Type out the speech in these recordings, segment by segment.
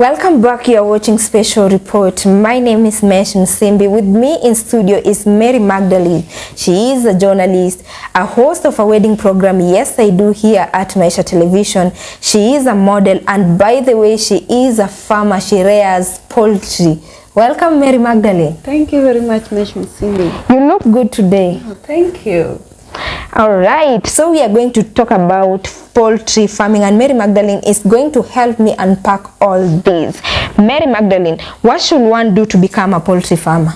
Welcome back. You are watching Special Report. My name is Mesh Msimbi. With me in studio is Mary Magdalene. She is a journalist, a host of a wedding program, Yes I Do, here at Maisha Television. She is a model, and by the way, she is a farmer. She rears poultry. Welcome, Mary Magdalene. Thank you very much, Mesh Msimbi. You look good today. Oh, thank you. All right, so we are going to talk about poultry farming, and Mary Magdalene is going to help me unpack all this. Mary Magdalene, what should one do to become a poultry farmer?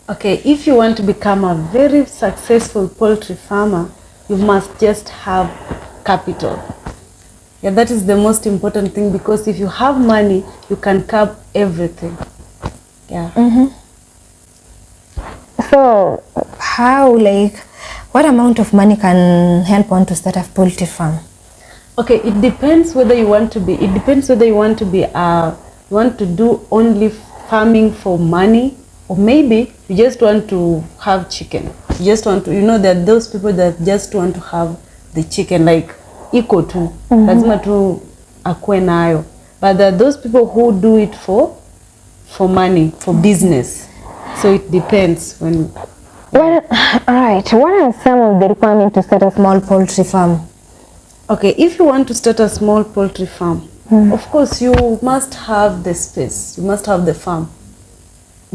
Okay, if you want to become a very successful poultry farmer, you must just have capital. Yeah, that is the most important thing, because if you have money, you can cap everything. Yeah. So how, what amount of money can help one to start a poultry farm? Okay, it depends whether you want to be, you want to do only farming for money, or maybe you just want to have chicken. You just want to, there are those people that just want to have the chicken, like iko tu, lazima tu akue nayo. But there are those people who do it for money, for business. So it depends when. Well, all right. What are some of the requirements to start a small poultry farm? Okay, if you want to start a small poultry farm, of course you must have the space. You must have the farm,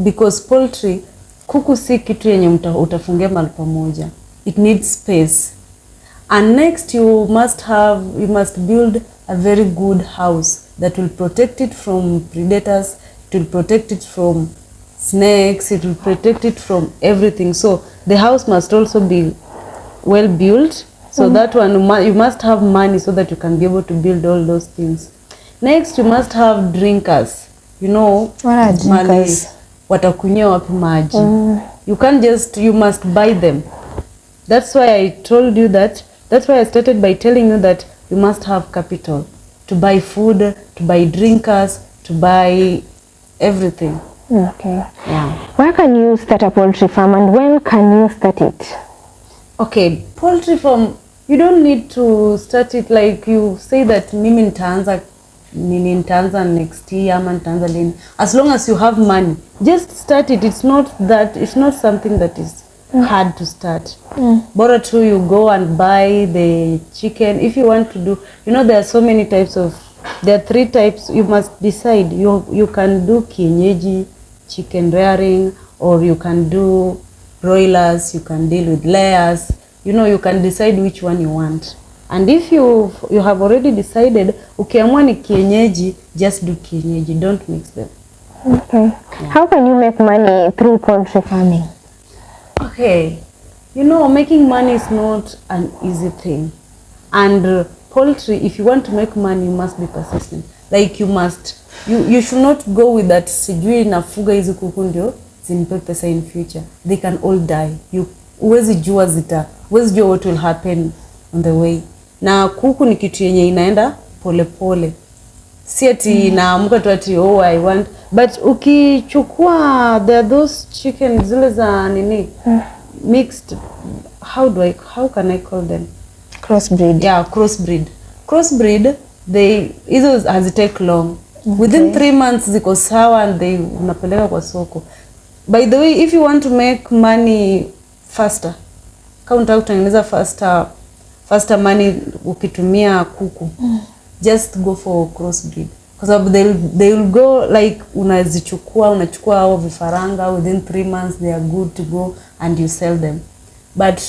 because poultry, kuku si kitu yenye utafungia mahali pamoja. It needs space. And next you must build a very good house that will protect it from predators. It will protect it from snakes, it will protect it from everything. So the house must also be well built. So that one, you must have money so that you can be able to build all those things. Next, you must have drinkers. What are drinkers? Watakunywa wapi maji. You can't just, you must buy them. That's why I told you that, that's why I started by telling you that you must have capital to buy food, to buy drinkers, to buy everything. Okay. Yeah. Where can you start a poultry farm, and when can you start it? Okay, poultry farm, you don't need to start it like you say that mimi nitaanza next year ama nitaanza lini. As long as you have money, just start it. It's not something that is hard to start. Bora tu you go and buy the chicken. If you want to do, there are so many types of, there are 3 types. You must decide. You can do kienyeji chicken rearing, or you can do broilers, you can deal with layers. You can decide which one you want. And if you have already decided, ukiamua ni kienyeji, just do kienyeji, don't mix them. Okay. Yeah. How can you make money through poultry farming? Okay. Making money is not an easy thing. And poultry, if you want to make money, you must be persistent. Like you should not go with that sijui nafuga hizi kuku ndio zinipe pesa in future. They can all die. Huwezi jua what will happen on the way. Na kuku ni kitu yenye inaenda pole pole. Si ati naamka tu ati I want, but ukichukua, there are those chicken zile za nini mixed, how can I call them? Crossbreed. Yeah, crossbreed, hizo hazitake long. Okay. Within 3 months ziko sawa, and unapeleka kwa soko. By the way, if you want to make money faster, kama unataka kutengeneza faster money ukitumia kuku, just go for crossbreed. Because they will go, like unachukua hao vifaranga, within 3 months they are good to go and you sell them. But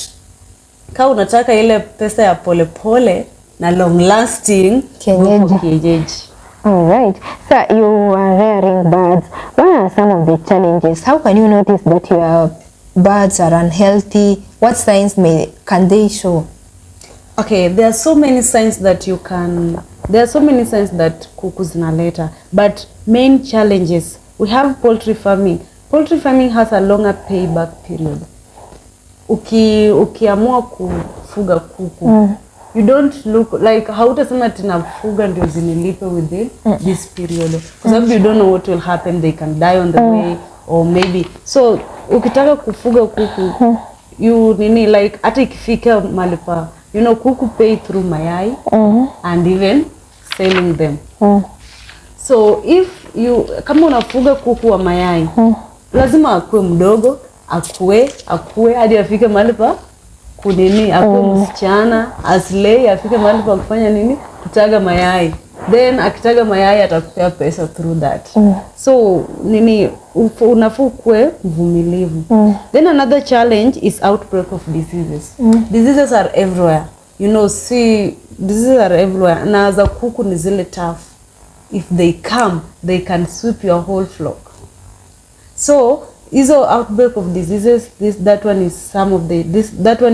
kama unataka ile pesa ya pole pole na long lasting, go for kienyeji. All right. So you are rearing birds. What are some of the challenges? How can you notice that your birds are unhealthy? What signs can they show? Okay, there are so many signs that kuku zinaleta, but main challenges, we have poultry farming. Poultry farming has a longer payback period. Ukiamua kufuga kuku, you don't look like, hautasema tinafuga ndio zinilipe within this period, because you don't know what will happen. They can die on the way, or maybe. So ukitaka kufuga kuku, you like hata ikifika malipa, kuku pay through mayai and even selling them. So if you kama unafuga kuku wa mayai, lazima akue mdogo, akue hadi afike mahali pa kunini, akue msichana, aslay, afike mahali pa kufanya nini, kutaga mayai. Then akitaga mayai atakupea pesa through that. So nini, unafaa kuwe mvumilivu. Then another challenge is outbreak of diseases. Diseases are everywhere. You know, diseases are everywhere. Na za kuku ni zile tough. If they come, they can sweep your whole flock. So hizo outbreak of diseases, that one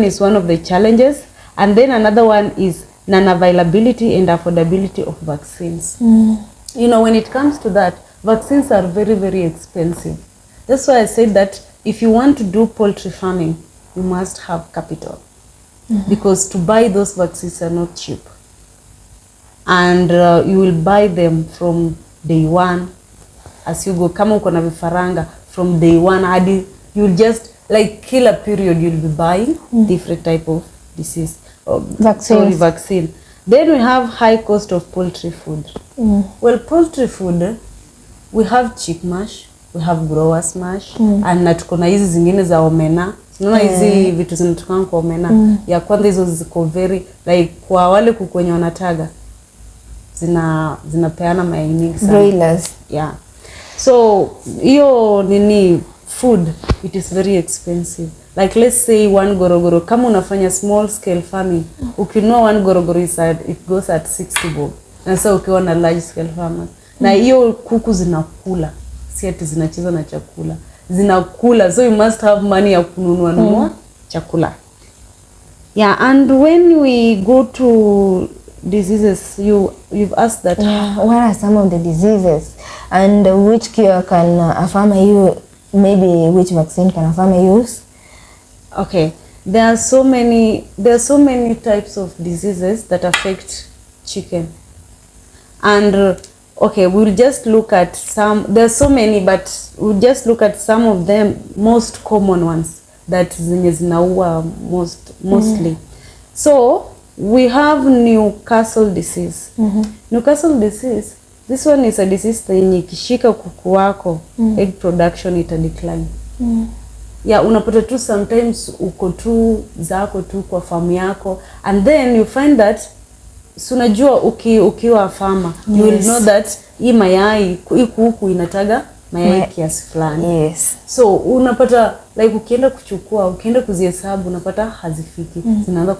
is one of the challenges. And then another one is non-availability and affordability of vaccines. You know, when it comes to that, vaccines are very, very expensive. That's why I said that if you want to do poultry farming, you must have capital. Because to buy those vaccines are not cheap. And you will buy them from day one as you go. Kama uko na vifaranga, from day one hadi you'll just like kila period you'll be buying different type of disease. Vaccine. Then we have high cost of poultry food. Well, poultry food, we have chick mash, we have growers mash, and na tuko na hizi zingine za omena. Unaona hizi vitu zinatokana kwa omena. Ya kwanza hizo ziko very like kwa wale kuku wenye wanataga zinapeana mayai mingi sana. Broilers. Yeah. So hiyo nini food, it is very expensive. Like let's say one gorogoro, kama unafanya small scale farming, ukinunua one gorogoro it goes at 60 bob. Na sasa ukiwa na large scale farmers, na hiyo kuku zinakula, si ati zinacheza na chakula, zinakula, so you must have money ya kununua chakula. Yeah, and when we go to diseases, you've asked that. What are some of the diseases, and which cure can a farmer use? Maybe which vaccine can a farmer use? Okay, there are so many types of diseases that affect chicken, and okay, we'll just look at some. There's so many, but we'll just look at some of them most common ones that zinaua mostly. So we have Newcastle disease. Newcastle disease, this one is a disease yenye ikishika kuku wako, egg production ita decline. Yeah, unapata tu sometimes uko tu zako tu kwa farm yako, and then you find that unajua ukiwa farmer, you will know that hii mayai hii kuku inataga mayai kiasi fulani. Yes. So unapata like ukienda kuzihesabu unapata hazifiki, zinaanza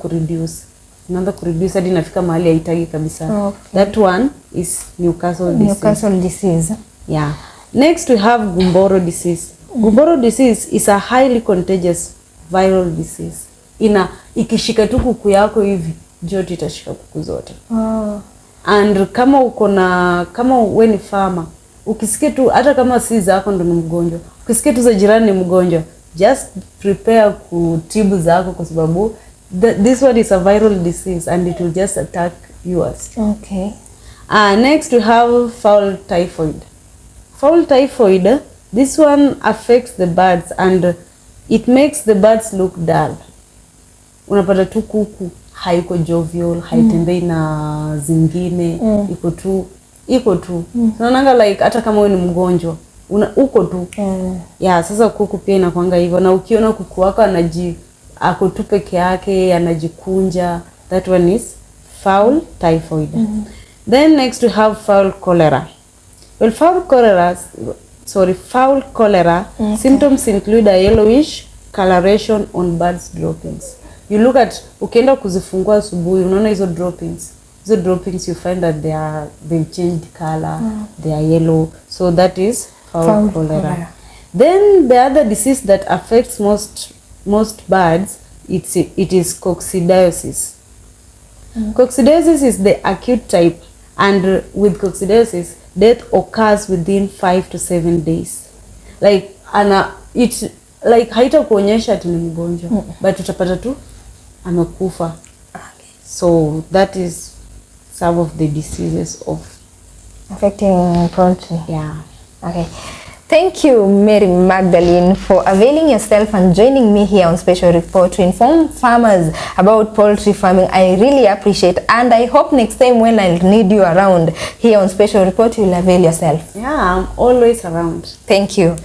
kureduce hadi inafika mahali haitagi kabisa. That one is Newcastle disease. Yeah. Next we have Gumboro disease. Gumboro disease is a highly contagious viral disease. Ikishika tu kuku yako hivi, joto itashika kuku zote. And kama wewe ni farmer, ukisikia tu hata kama si zako ndo ni mgonjwa, ukisikia tu za jirani ni mgonjwa, just prepare kutibu zako kwa sababu this one is a viral disease and it will just attack yours. Okay. Next we have fowl typhoid. Fowl typhoid, this one affects the birds and it makes the birds look dull. Unapata tu kuku haiko jovial, haitembei na zingine, iko tu. Unaona like hata kama wewe ni mgonjwa, uko tu. Yeah, sasa kuku pia inakuanga hivyo, na ukiona kuku wako ako tu peke yake, anajikunja, that one is fowl typhoid. Then next we have fowl cholera. Well, fowl cholera symptoms include a yellowish coloration on birds droppings. You look at, ukienda kuzifungua asubuhi, unaona hizo droppings you find that they've changed color, they are yellow. So that is fowl cholera. Then the other disease that affects most birds, it is coccidiosis. Coccidiosis is the acute type, and with coccidiosis, death occurs within 5 to 7 days. Like it's like haita kuonyesha ati ni mgonjwa, but utapata tu amekufa. So that is some of the diseases of affecting poultry. Yeah. Okay. Thank you, Mary Magdalene, for availing yourself and joining me here on Special Report to inform farmers about poultry farming. I really appreciate, and I hope next time when I'll need you around here on Special Report, you'll avail yourself. Yeah, I'm always around. Thank you.